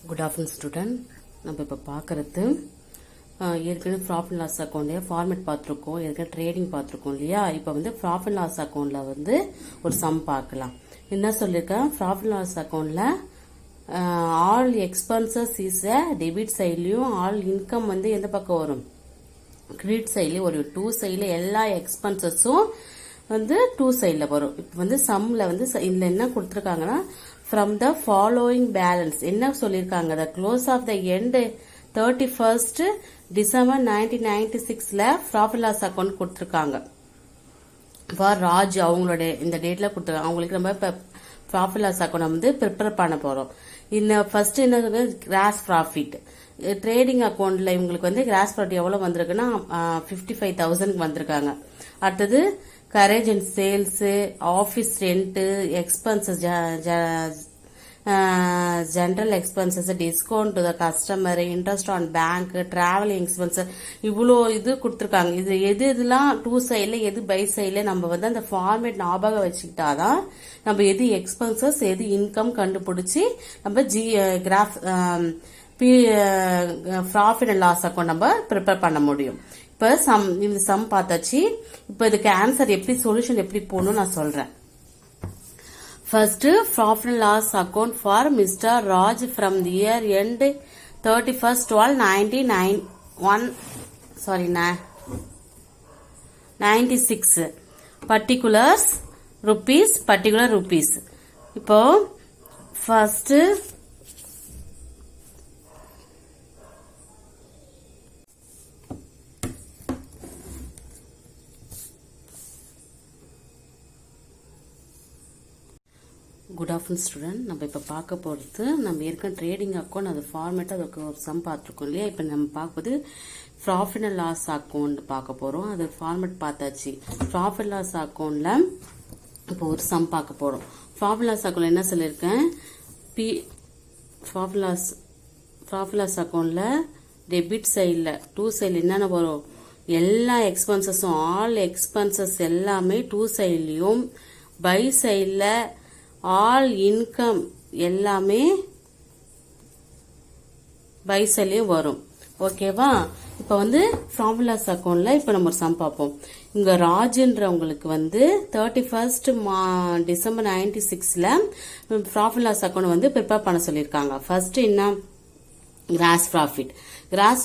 Good afternoon student. நம்ம இப்போ பார்க்குறது ஏற்கனவே ப்ராஃபிட் அண்ட் லாஸ் அக்கௌண்ட்லேயே ஃபார்மேட் பார்த்துருக்கோம், ஏற்கனவே ட்ரேடிங் பார்த்துருக்கோம் இல்லையா. இப்போ வந்து ப்ராஃபிட் அண்ட் லாஸ் அக்கௌண்ட்டில் வந்து ஒரு சம் பார்க்கலாம். என்ன சொல்லியிருக்கேன், ப்ராஃபிட் அண்ட் லாஸ் அக்கௌண்ட்டில் all expenses is a debit சைட்லையும் ஆல் இன்கம் வந்து எந்த பக்கம் வரும், கிரெடிட் சைட்லேயும் ஒரு டூ சைடில் எல்லா எக்ஸ்பென்சஸும் வந்து டூ சைடில் வரும். இப்போ வந்து சம்மில் வந்து இதில் என்ன கொடுத்துருக்காங்கன்னா, from the following balance என்ன சொல்லிருக்காங்க, the close of the end 31st December 1996ல profit loss account கொடுத்திருக்காங்க. for ராஜ் அவங்களோட இந்த டேட்ல கொடுத்திருக்காங்க. அவங்களுக்கு நம்ம இப்ப profit loss account வந்து ப்ரிப்பேர் பண்ண போறோம். இந்த ஃபர்ஸ்ட் என்ன கிராஸ் ப்ராஃபிட் ட்ரேடிங் அக்கௌண்ட்ல இவங்களுக்கு வந்து கிராஸ் ப்ராஃபிட் எவ்வளவு வந்திருக்குன்னா 55,000 வந்திருக்காங்க. அடுத்தது courage and sales, office rent, expenses, general expenses, discount to the customer, interest on bank, travelling expenses, இவ்வளோ இது கொடுத்துருக்காங்க. இது இதெல்லாம் டூ சைட்ல எது பை சைட்ல நம்ம வந்து அந்த ஃபார்மேட் ஞாபகம் வச்சுக்கிட்டாதான் நம்ம எது எக்ஸ்பென்சஸ் எது இன்கம் கண்டுபிடிச்சி நம்ம graph profit and loss account நம்ம ப்ரிப்பேர் பண்ண முடியும். இப்ப இந்த சம் பார்த்தாச்சு. இப்ப இதுக்கு ஆன்சர் எப்படி, சொல்யூஷன் எப்படி போகணும் நான் சொல்றேன். First profit and loss account for mister Raj from the year end 31/12/96 particular rupees. இப்போ ஃபர்ஸ்ட் குட் ஆஃப்டர்நூன் ஸ்டூடெண்ட். நம்ம இப்போ பார்க்க போகிறது, நம்ம ஏற்கனவே ட்ரேடிங் அக்கௌண்ட் அது ஃபார்மேட் அதுக்கு ஒரு சம் பார்த்துருக்கோம் இல்லையா. இப்போ நம்ம பார்க்கும்போது ப்ராஃபிட் அண்ட் லாஸ் அக்கௌண்ட் பார்க்க போகிறோம். அது ஃபார்மேட் பார்த்தாச்சு. ப்ராஃபிட் லாஸ் அக்கௌண்ட்டில் இப்போ ஒரு சம் பார்க்க போகிறோம். ப்ராஃபிட் லாஸ் அக்கௌண்ட் என்ன சொல்லியிருக்கேன், ப்ராஃபிட் லாஸ் அக்கௌண்ட்டில் டெபிட் சைடில் டூ சைடில் என்னென்ன வரும், எல்லா எக்ஸ்பென்சஸும் ஆல் எக்ஸ்பென்சஸ் எல்லாமே டூ சைட்லையும், பை சைடில் ஆல் இன்கம் எல்லாமே பை சைட்லயும் வரும். ஓகேவா. இப்ப வந்து ப்ராஃபிட் லாஸ் அக்கௌண்ட்ல இப்ப நம்ம ஒரு சம் பார்ப்போம். இங்க ராஜ்ன்றவங்களுக்கு வந்து 31st December 96ல ப்ராஃபிட் லாஸ் அக்கௌண்ட் வந்து ப்ரிப்பேர் பண்ண சொல்லியிருக்காங்க. ஃபர்ஸ்ட் என்ன, கிராஸ்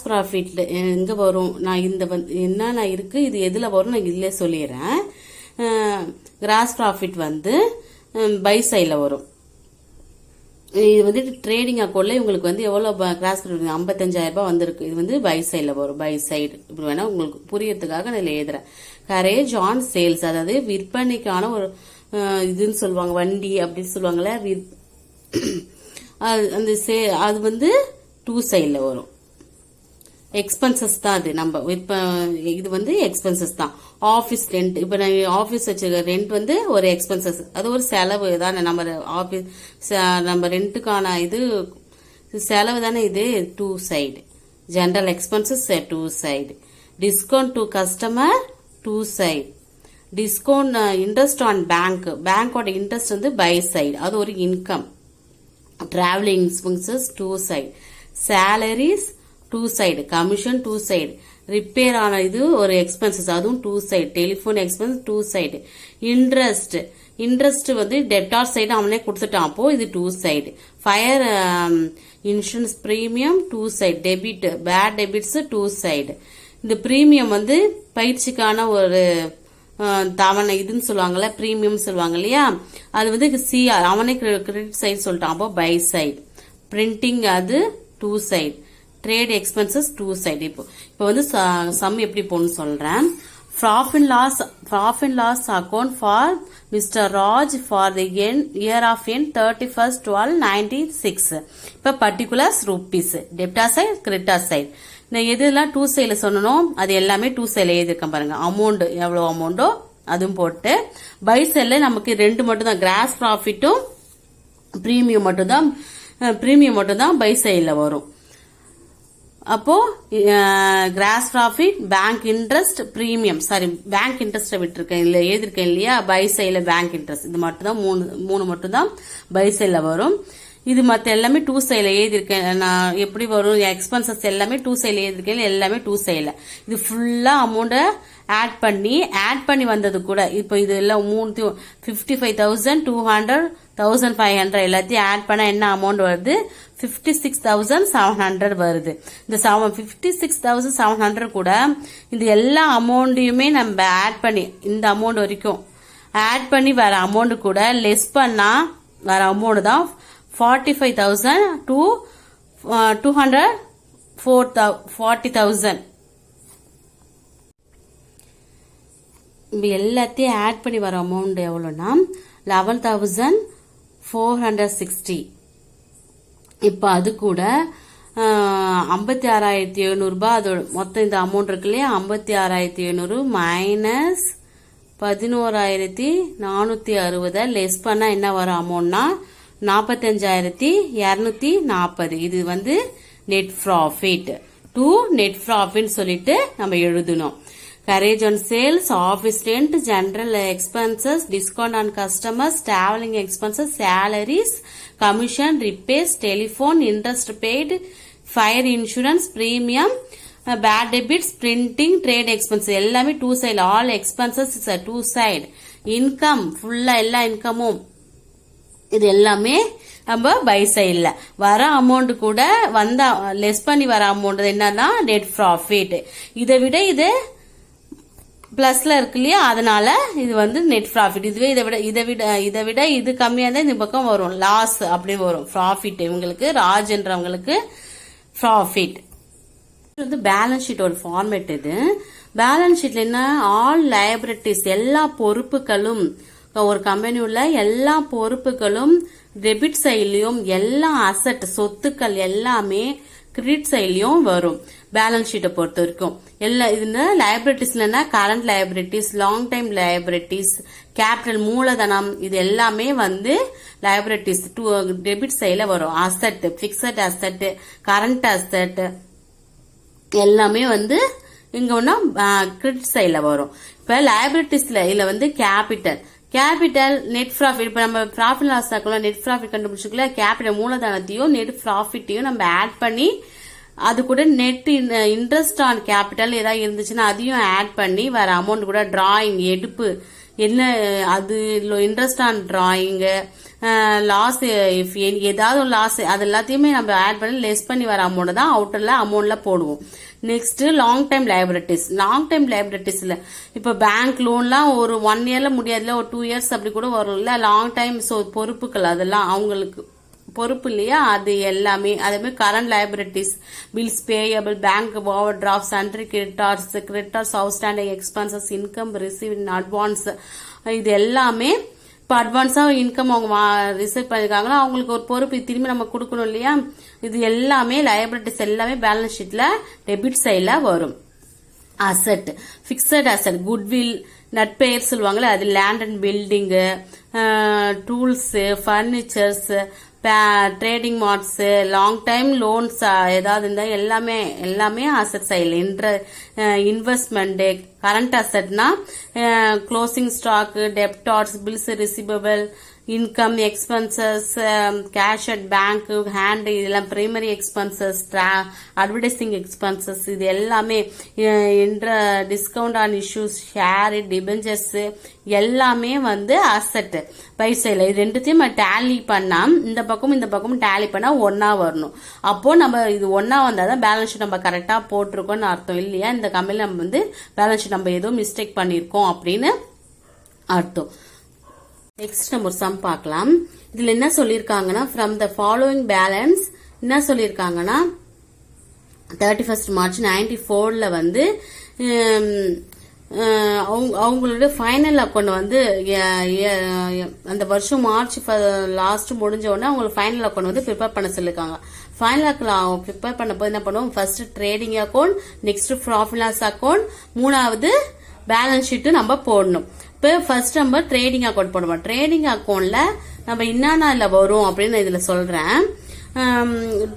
ப்ராஃபிட்ல எங்க வரும், நான் இந்த என்னென்ன இருக்கு இது எதுல வரும் நான் இதுல சொல்லிடுறேன். கிராஸ் ப்ராஃபிட் வந்து பை சைட்ல வரும். இது வந்து ட்ரேடிங் அக்கௌண்ட்ல இவங்களுக்கு வந்து எவ்வளவு கிராஸ் 55,000 வந்திருக்கு. இது வந்து பை சைட்ல வரும், பை சைடு. இப்படி வேணா உங்களுக்கு புரியறதுக்காக நான் இதுல எழுதுறேன். கரேஜ் ஆன் சேல்ஸ், அதாவது விற்பனைக்கான ஒரு இதுன்னு சொல்லுவாங்க, வண்டி அப்படின்னு சொல்லுவாங்கல்ல, அந்த அது வந்து டூ சைட்ல வரும். எக்ஸ்பென்சஸ் தான் அது. நம்ம இப்ப இது வந்து எக்ஸ்பென்சஸ் தான். ஆபீஸ் ரெண்ட், இப்ப நான் ஆபீஸ் வச்சிருக்க ரெண்ட் வந்து ஒரு எக்ஸ்பென்சஸ், அது ஒரு செலவு தானே. நம்ம ஆபீஸ் நம்ம ரெண்ட்டுக்கான இது செலவு தானே. இது to side. General expenses to side. Discount to customer to side. Discount interest on பேங்கோட இன்ட்ரெஸ்ட் வந்து பை சைடு, அது ஒரு income. Travelling expenses to side. Salaries to side. Commission to side. Repair ஆன இது ஒரு எக்ஸ்பென்சஸ், அதுவும் to side. Telephone expense to side. Interest வந்து debtor side அவனே கொடுத்துட்டான், அப்போ இது to side. Fire insurance premium to side. Debit bad debits to side. இந்த பிரீமியம் வந்து பயிற்சிக்கான ஒரு தவணை இதுன்னு சொல்லுவாங்கல்ல, பிரீமியம் சொல்லுவாங்க இல்லையா, அது வந்து சிஆர் அவனே கிரெடிட் சைடு சொல்லிட்டான், அப்போ பை சைடு. பிரிண்டிங் அது to side. Trade expenses to side. இப்போ வந்து சம் எப்படி போகணும்னு சொல்றேன். Profit loss account for mister Raj for the year of end 31/12/96. இப்ப particulars rupees. Debtor side, creditor side. நான் எதெல்லாம் டூ சைட்ல சொன்னோம் அது எல்லாமே டூ சைட்ல எழுதிருக்கேன் பாருங்க. அமௌண்ட் எவ்வளவு அமௌண்டோ அதுவும் போட்டு, பை சைட்ல நமக்கு ரெண்டு மட்டும் தான், கிராஸ் ப்ராஃபிட்டும் பிரீமியம் மட்டும் தான் பை சைட்ல வரும். அப்போ gross profit, bank interest, premium, sorry bank interest விட்டுருக்கேன் இல்ல, எழுதிருக்கேன் இல்லையா, பை சைட்ல பேங்க் இன்ட்ரெஸ்ட், இது மட்டும் தான் மூணு மட்டும் தான் பை சைட்ல வரும். இது மற்ற எல்லாமே டூ சைடில் எழுதியிருக்கேன். நான் எப்படி வரும் எக்ஸ்பென்சஸ் எல்லாமே டூ சைடில் எழுதியிருக்கேன், எல்லாமே டூ சைடில். இது ஃபுல்லாக அமௌண்ட்டை ஆட் பண்ணி வந்தது கூட இப்போ இது எல்லாம் 55,200 1,500 எல்லாத்தையும் ஆட் பண்ண என்ன அமௌண்ட் வருது? 56,700 வருது. இந்த 56,700 கூட இந்த எல்லா அமௌண்ட்டையுமே நம்ம ஆட் பண்ணி இந்த அமௌண்ட் வரைக்கும் ஆட் பண்ணி வர அமௌண்ட் கூட லெஸ் பண்ணா வர அமௌண்ட் தான் 45,000 to 240,000. எல்லாத்தையும் ஆட் பண்ணி வர அமௌண்ட் எவ்வளோனா 11,460. இப்போ அது கூட 56,700 ரூபாய். அதோட மொத்தம் இந்த அமௌண்ட் இருக்கு இல்லையா, 56,700 மைனஸ் 11,460 லெஸ் பண்ணா என்ன வரும் அமௌண்ட்னா 45,240. இது வந்து net profit to net profit சொல்லிட்டு நம்ம எழுதணும். Courage on sales, office rent, general expenses, discount on customers, traveling expenses, salaries, commission, repairs, telephone, interest paid, fire insurance, premium, bad debits, printing, trade expenses எல்லாமே two side. All expenses is a two side. Income ஃபுல்லா எல்லா இன்கமும் இது எல்லாமே நம்ம by சைட்ல வர amount கூட வந்த லெஸ் பண்ணி வர அமௌண்ட் என்னன்னா நெட் ப்ராஃபிட். இதை விட இது பிளஸ்ல இருக்கு இல்லையா, அதனால இது வந்து நெட் ப்ராஃபிட். இதுவே இதை விட இது கம்மியா தான் இந்த பக்கம் வரும், லாஸ் அப்படி வரும். ப்ராஃபிட் இவங்களுக்கு ராஜ்ன்றவங்களுக்கு ப்ராஃபிட். வந்து பேலன்ஸ் ஷீட் ஒரு ஃபார்மேட். இது பேலன்ஸ் ஷீட்ல என்ன, ஆல் லைபிலிட்டிஸ் எல்லா பொறுப்புகளும் ஒரு கம்பெனி உள்ள எல்லா பொறுப்புகளும் டெபிட் சைட்லயும் எல்லா அசட் சொத்துக்கள் எல்லாமே கிரெடிட் சைட்லயும் வரும் பேலன்ஸ் ஷீட்டை பொறுத்த வரைக்கும். எல்லா இதுல லைபிலிட்டிஸ்ல current liabilities, long time liabilities, capital மூலதனம், இது எல்லாமே வந்து லைபிலிட்டிஸ் டெபிட் சைட்ல வரும். Asset, fixed asset, current asset எல்லாமே வந்து இங்க ஒன்னா கிரெடிட் சைட்ல வரும். இப்ப லைபிலிட்டிஸ்ல இதுல வந்து கேபிட்டல் நெட் ப்ராஃபிட். இப்ப நம்ம ப்ராஃபிட் லாஸ் ஆக்கலாம், நெட் ப்ராஃபிட் கண்டுபிடிச்சுக்கல, கேபிட்டல் மூலதனத்தையும் நெட் ப்ராஃபிட்டையும் நம்ம ஆட் பண்ணி அது கூட நெட் இன்ட்ரெஸ்ட் ஆன் கேபிட்டல் ஏதாவது இருந்துச்சுன்னா அதையும் ஆட் பண்ணி வர அமௌண்ட் கூட டிராயிங் எடுப்பு என்ன அது இன்ட்ரெஸ்ட் ஆன் டிராயிங் லாஸ் ஏதாவது லாஸ் அது எல்லாத்தையுமே நம்ம ஆட் பண்ணி லெஸ் பண்ணி வர அமௌண்ட் தான் அவுட்டர்ல அமௌண்ட்ல போடுவோம். நெக்ஸ்ட் லாங் டைம் லைபிலிட்டிஸ்ல இப்ப பேங்க் லோன்லாம் ஒரு 1 இயர்ல முடியாதுல, ஒரு 2 இயர்ஸ் அப்படி கூட வரும்ல லாங் டைம். பொறுப்புகள் அதெல்லாம் அவங்களுக்கு பொறுப்பு இல்லையா, அது எல்லாமே. அதே மாதிரி current liabilities, bills payable, bank overdraft, sundry creditors, outstanding expenses, income receive in advance, இது எல்லாமே. இப்போ அட்வான்ஸா இன்கம் அவங்க ரிசீவ் பண்ணிருக்காங்களா, அவங்களுக்கு ஒரு பொறுப்பு திரும்பி நம்ம கொடுக்கணும் இல்லையா. இது எல்லாமே லைபிலிட்டிஸ் எல்லாமே பேலன்ஸ் ஷீட்ல டெபிட் சைட்ல வரும். அசட், பிக்சட் அசட், குட்வில், நட்பெயர் சொல்லுவாங்கல்ல, அது land and building, tools, furnitures, trading marks, long time loans ஏதாவது இருந்தா எல்லாமே அசட் சைட்ல. இன்வெஸ்ட்மெண்ட், கரண்ட் அசட்னா closing stock, debtors, bills receivable, income, expenses, cash at bank, hand, இதெல்லாம் பிரைமரி எக்ஸ்பென்சஸ், அட்வர்டைசிங் எக்ஸ்பென்சஸ், இது எல்லாமே. Discount on issues, share, debentures எல்லாமே வந்து அசட் பை சைட்ல. இது ரெண்டுத்தையும் டேலி பண்ணா இந்த பக்கமும் டேலி பண்ணா ஒன்னா வரணும். அப்போ நம்ம இது ஒன்னா வந்தாதான் பேலன்ஸ் ஷீட் நம்ம கரெக்டா போட்டிருக்கோம்னு அர்த்தம் இல்லையா. இந்த கம்பெனில நம்ம வந்து பேலன்ஸ் ஷீட் நம்ம ஏதோ மிஸ்டேக் பண்ணிருக்கோம் அப்படின்னு அர்த்தம். நெக்ஸ்ட் நம்ம ஒரு சம் பார்க்கலாம். இதுல என்ன சொல்லிருக்காங்கன்னா, ஃப்ரம் த ஃபாலோயிங் பேலன்ஸ் என்ன சொல்லிருக்காங்கன்னா 31st March 1994 வந்து அவங்களோட ஃபைனல் அக்கௌண்ட் வந்து அந்த வருஷம் மார்ச் லாஸ்ட் முடிஞ்ச உடனே அவங்களுக்கு ஃபைனல் அக்கௌண்ட் வந்து ப்ரிப்பேர் பண்ண சொல்லிருக்காங்க. ஃபைனல் அக்கௌண்ட் ப்ரிப்பேர் பண்ண போது என்ன பண்ணுவோம், first trading account, next profit loss account, மூணாவது பேலன்ஸ் ஷீட் நம்ம போடணும். இப்போ ஃபர்ஸ்ட் நம்ம ட்ரேடிங் அக்கௌண்ட் போடுவோம். ட்ரேடிங் அக்கௌண்ட்ல நம்ம என்னென்ன வரும் அப்படின்னு இதுல சொல்றேன்.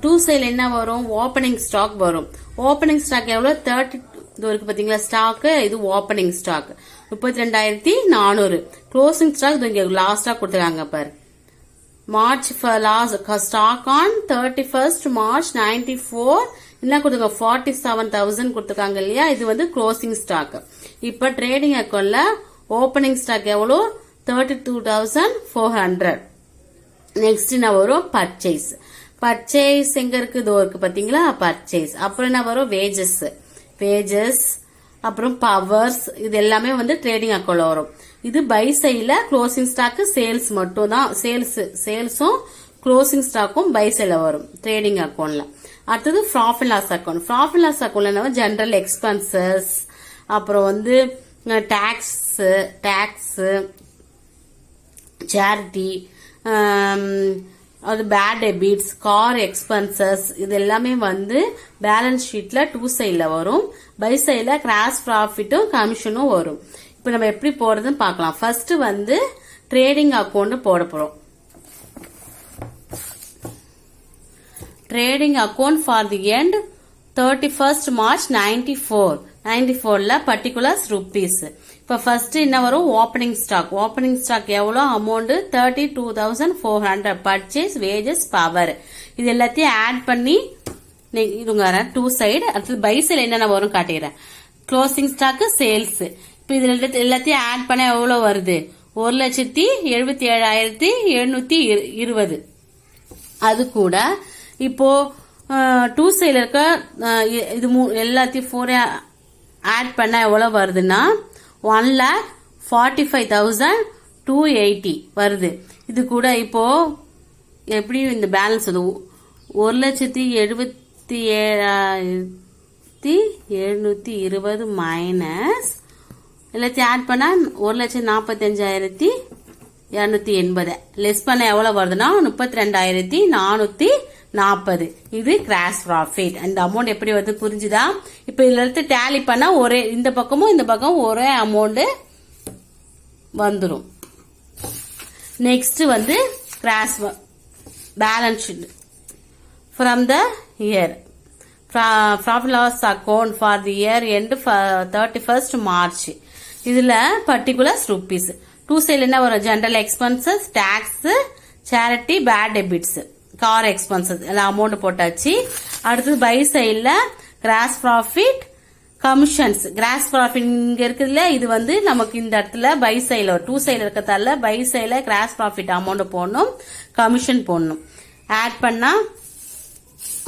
டூ சைட்ல என்ன வரும், ஓப்பனிங் ஸ்டாக் வரும். ஓப்பனிங் ஸ்டாக் எவ்வளவு 30 இது இருக்கு பாத்தீங்களா ஸ்டாக், இது ஓப்பனிங் ஸ்டாக் 32,400. க்ளோசிங் ஸ்டாக் இது இங்க லாஸ்டா கொடுத்துருக்காங்க பாரு March last stock on 31st March 94 என்ன கொடுத்துங்க 47,000 கொடுத்துருக்காங்க இல்லையா. இது வந்து க்ளோசிங் ஸ்டாக். இப்ப ட்ரேடிங் அக்கௌண்ட்ல ஓபனிங் ஸ்டாக் எவ்வளோ 32,400. நெக்ஸ்ட் என்ன வரும் பர்ச்சேஸ். பர்ச்சேஸ் எங்க இருக்கு இதோ இருக்கு பாத்தீங்களா பர்ச்சேஸ். அப்புறம் என்ன வரும் வேஜஸ் அப்புறம் பவர்ஸ் இது எல்லாமே வந்து ட்ரேடிங் அக்கௌண்ட்ல வரும். இது பை சைட்ல க்ளோசிங் ஸ்டாக் சேல்ஸ் மட்டும் தான் சேல்ஸும் க்ளோசிங் ஸ்டாக்கும் பை சைட்ல வரும் ட்ரேடிங் அக்கௌண்ட்ல. அடுத்தது profit loss account. Profit loss அக்கௌண்ட்ல ஜெனரல் எக்ஸ்பென்சஸ் அப்புறம் வந்து டாக்ஸ் சேரிட்டி அது பேட் டெபிட்ஸ் கார் எக்ஸ்பென்சஸ் இது எல்லாமே வந்து பேலன்ஸ் ஷீட்ல 2 சைட்ல வரும். பை சைட்ல கிராஸ் ப்ராஃபிட்டும் கமிஷனும் வரும். இப்ப நம்ம எப்படி போறதுன்னு பார்க்கலாம். ஃபர்ஸ்ட் வந்து ட்ரேடிங் அக்கௌண்ட் போட போறோம். Trading account for the end 31st March 94ல பர்டிகுலர்ஸ் ருபீஸ். இப்ப ஃபர்ஸ்ட் என்ன வரும் ஓபனிங் ஸ்டாக் எவ்வளவு அமௌண்ட் 32,400 பர்ச்சேஸ் வேஜஸ் பவர் இது எல்லாத்தையும் ஆட் பண்ணி இதுங்க 2 சைடு. அடுத்து பை சைடு என்னென்ன வரும் காட்டுகிறேன். Closing stock sales. இப்ப இதுல எல்லாத்தையும் ஆட் பண்ண எவ்வளவு வருது 1,77,720. அது கூட இப்போ 2 சைடுல இருக்க இது எல்லாத்தையும் 4 ஆட் பண்ண எவ்வளவு வருதுன்னா 1,45,280 வருது. இது கூட இப்போ எப்படி இந்த பேலன்ஸ் வந்து 1,77,720 மைனஸ் எல்லாத்தையும் ஆட் பண்ணா 1,45,280 லெஸ் பண்ண எவ்வளவு வருதுன்னா 32,440. இது கிராஸ் ப்ராஃபிட். இந்த அமௌண்ட் எப்படி வருது புரிஞ்சுதா. இப்ப இதுல இருந்து டேலி பண்ணா ஒரே இந்த பக்கம் ஒரே அமௌண்ட் வந்துடும். நெக்ஸ்ட் வந்து gross balance sheet from the year profit loss account for the year end 31st March. இதுல பர்டிகுலர்ஸ் ருபீஸ் 2 சைடுல என்ன வரும் general expenses tax charity bad debts car expenses எல்லாம் அமௌண்ட் போட்டாச்சு. அடுத்தது பை சைட்ல gross profit commissions. Gross profit இங்க இருக்குதுல இது வந்து நமக்கு இந்த இடத்துல பை சைட்ல 2 சைட்ல இருக்கிறதால பை சைட்ல கிராஸ் ப்ராஃபிட் அமௌண்ட் போடணும் கமிஷன் போடணும். ஆட் பண்ணா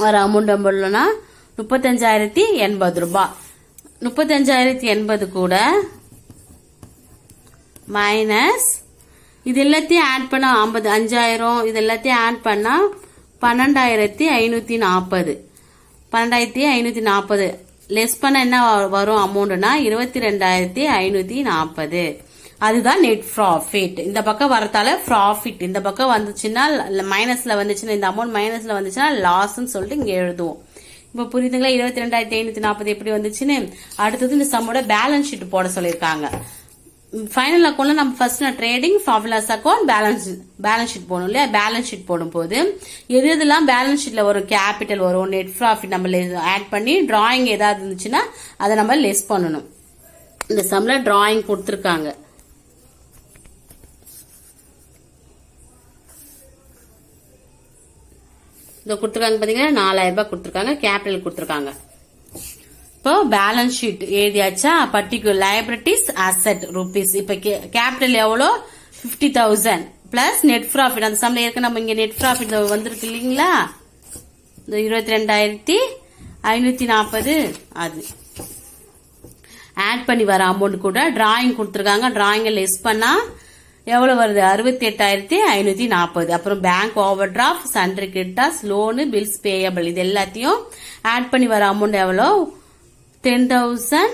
ஒரு அமௌண்ட் எவ்வளோனா 35,080 ரூபாய். 35,080 கூட மைனஸ் இது எல்லாத்தையும் ஆட் பண்ணா 5,000 இது எல்லாத்தையும் ஆட் பண்ணா 12,540. 12,540 லெஸ் பண்ண என்ன வரும் அமௌண்ட்னா 22,540. அதுதான் நெட் ப்ராஃபிட். இந்த பக்கம் வரத்தால ப்ராஃபிட் இந்த பக்கம் வந்துச்சுன்னா மைனஸ்ல வந்துச்சுன்னா இந்த அமௌண்ட் மைனஸ்ல வந்துச்சுன்னா லாஸ்ன்னு சொல்லிட்டு இங்க எழுதுவோம். இப்ப புரியுதுங்களா 22,540 எப்படி வந்துச்சுன்னு. அடுத்தது இந்த சம்மோட பேலன்ஸ் ஷீட் போட சொல்லிருக்காங்க. ஃபைனல் அக்கௌண்ட்ல நம்ம first trading profit loss account balance sheet போடணும் இல்லையா. பேலன்ஸ் ஷீட் போடும் போது எதெல்லாம் பேலன்ஸ் ஷீட்ல வரும் கேபிட்டல் வரும் நெட் ப்ராஃபிட் நம்ம ஆட் பண்ணி டிராயிங் ஏதாவது இருந்துச்சுன்னா அதை நம்ம லெஸ் பண்ணணும். இந்த சம்ல டிராயிங் கொடுத்துருக்காங்க. இந்த கொடுத்துருக்காங்க பாத்தீங்கன்னா 4,000 ரூபாய் கொடுத்துருக்காங்க கேபிட்டல் கொடுத்துருக்காங்க. இப்போ பேலன்ஸ் ஷீட் எழுதியாச்சா பர்டிகுலர் லைபிலிட்டிஸ் அசெட் ருபீஸ். இப்ப கேபிட்டல் எவ்வளோ 50,000 பிளஸ் நெட் ப்ராஃபிட் அந்த சம்ல ஏற்கனவே நம்ம இங்க நெட் ப்ராஃபிட் வந்திருக்கு இல்லீங்களா இந்த 22,540 அது ஆட் பண்ணி வர அமௌண்ட் கூட டிராயிங் கொடுத்துருக்காங்க. டிராயிங் லெஸ் பண்ணா எவ்வளவு வருது 68,540. அப்புறம் bank overdraft sundry creditors loan bills payable இது எல்லாத்தையும் ஆட் பண்ணி வர அமௌண்ட் எவ்வளோ 10,000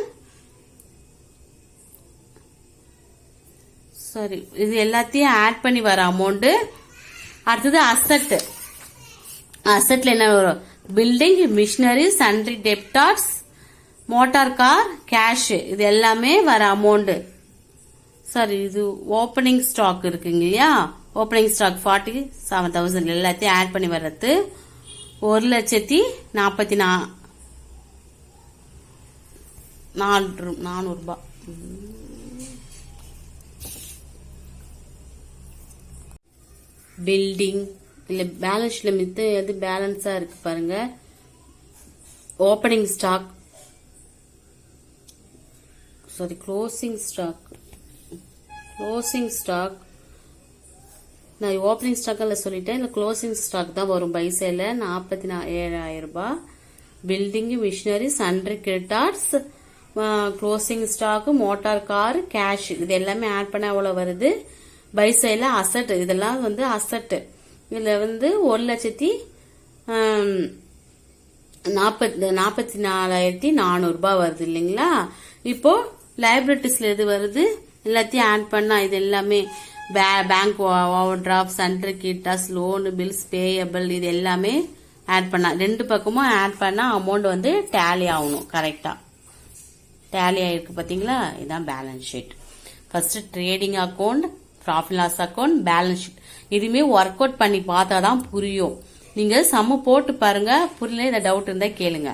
சாரி இது எல்லாத்தையும் ஆட் பண்ணி வர அமௌண்ட். அடுத்தது அசெட்ல என்ன வரும் building machinery sundry debtors motor car cash இது எல்லாமே வர அமௌண்ட். சாரி இது ஓப்பனிங் ஸ்டாக் இருக்குங்க இல்லையா ஓப்பனிங் ஸ்டாக் 47,000 எல்லாத்தையும் ஆட் பண்ணி வர்றது 1,44,400 ரூபாய். பில்டிங் இல்ல பேலன்ஸ் ஷீட்ல மித்த எது பேலன்ஸா இருக்கு பாருங்க. Opening stock, sorry closing stock. நான் ஓப்பனிங் ஸ்டாக்ல சொல்லிட்டேன், இல்ல க்ளோசிங் ஸ்டாக் தான் வரும். பை சைட்ல 47,000 ரூபாய். Building, machinery, sundry creditors, closing stock, motor car, cash, இது எல்லாமே ஆட் பண்ண எவ்வளவு வருது? பை சைட்ல அசட், இதெல்லாம் வந்து அசட். இதுல வந்து 1,44,400 ரூபாய் வருது இல்லைங்களா? இப்போ லைபிலிட்டிஸ்ல எது வருது? எல்லாத்தையும் ஆட் பண்ணா இது எல்லாமே bank overdraft, sundry creditors, loan, bills payable, இது எல்லாமே ஆட் பண்ணா, ரெண்டு பக்கமும் ஆட் பண்ணா அமௌண்ட் வந்து டேலி ஆகணும். கரெக்டா டேலி ஆயிருக்கு பாத்தீங்களா? இதுதான் balance sheet. First trading account, profit loss account, balance sheet. இதுமே ஒர்க் அவுட் பண்ணி பார்த்தாதான் புரியும். நீங்க சம்ம போட்டு பாருங்க. புரியல, இந்த டவுட் இருந்தா கேளுங்க.